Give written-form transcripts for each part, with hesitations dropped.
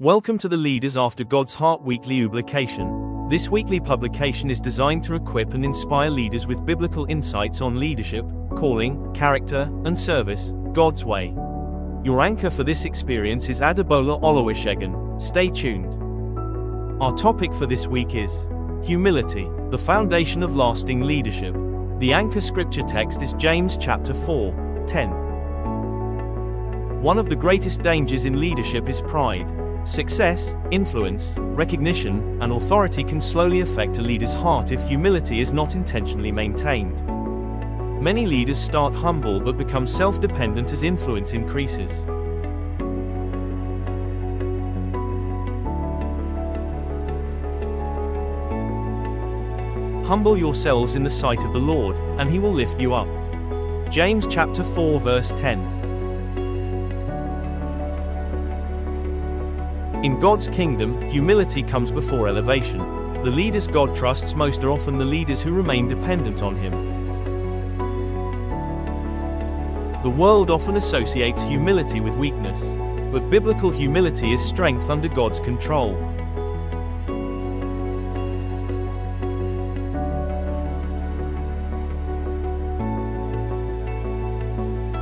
Welcome to the Leaders After God's Heart Weekly Publication. This weekly publication is designed to equip and inspire leaders with biblical insights on leadership, calling, character, and service, God's way. Your anchor for this experience is 𝒂💂💂💂💂💂. Stay tuned. Our topic for this week is humility, the foundation of lasting leadership. The anchor scripture text is James chapter 4:10. One of the greatest dangers in leadership is pride. Success, influence, recognition, and authority can slowly affect a leader's heart if humility is not intentionally maintained. Many leaders start humble but become self-dependent as influence increases. Humble yourselves in the sight of the Lord, and He will lift you up. James chapter 4 verse 10. In God's kingdom, humility comes before elevation. The leaders God trusts most are often the leaders who remain dependent on Him. The world often associates humility with weakness, but biblical humility is strength under God's control.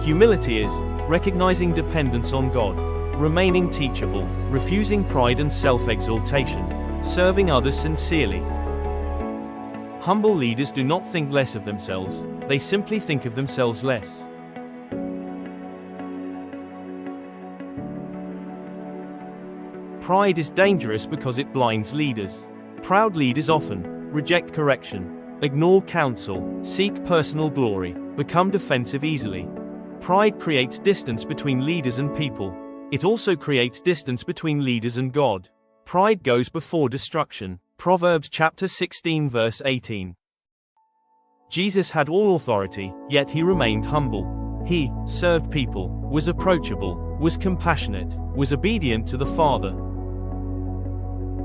Humility is recognizing dependence on God, remaining teachable, refusing pride and self-exaltation, serving others sincerely. Humble leaders do not think less of themselves, they simply think of themselves less. Pride is dangerous because it blinds leaders. Proud leaders often reject correction, ignore counsel, seek personal glory, become defensive easily. Pride creates distance between leaders and people. It also creates distance between leaders and God. Pride goes before destruction. Proverbs chapter 16 verse 18. Jesus had all authority, yet He remained humble. He served people, was approachable, was compassionate, was obedient to the Father.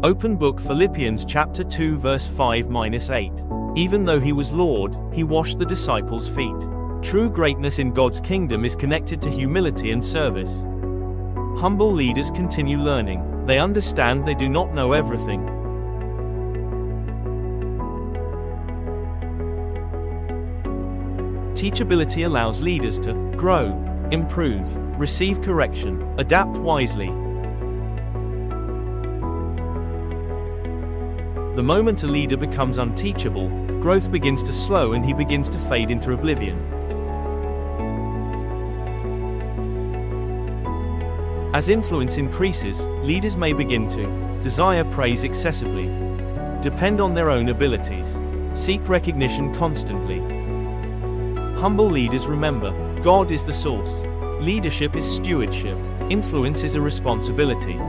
Open book Philippians chapter 2 verse 5-8. Even though He was Lord, He washed the disciples' feet. True greatness in God's kingdom is connected to humility and service. Humble leaders continue learning. They understand they do not know everything. Teachability allows leaders to grow, improve, receive correction, adapt wisely. The moment a leader becomes unteachable, growth begins to slow and he begins to fade into oblivion. As influence increases, leaders may begin to desire praise excessively, depend on their own abilities, seek recognition constantly. Humble leaders remember, God is the source. Leadership is stewardship. Influence is a responsibility.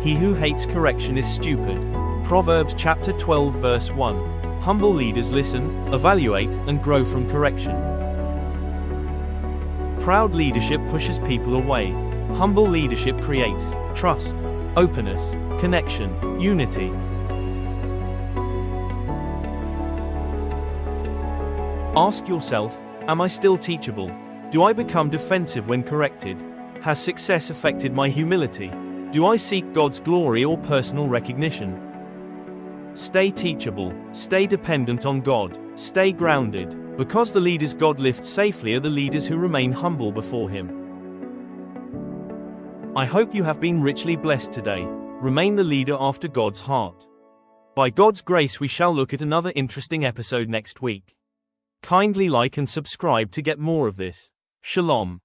He who hates correction is stupid. Proverbs chapter 12 verse 1. Humble leaders listen, evaluate, and grow from correction. Proud leadership pushes people away. Humble leadership creates trust, openness, connection, unity. Ask yourself, am I still teachable? Do I become defensive when corrected? Has success affected my humility? Do I seek God's glory or personal recognition? Stay teachable, stay dependent on God, stay grounded, because the leaders God lifts safely are the leaders who remain humble before Him. I hope you have been richly blessed today. Remain the leader after God's heart. By God's grace we shall look at another interesting episode next week. Kindly like and subscribe to get more of this. Shalom.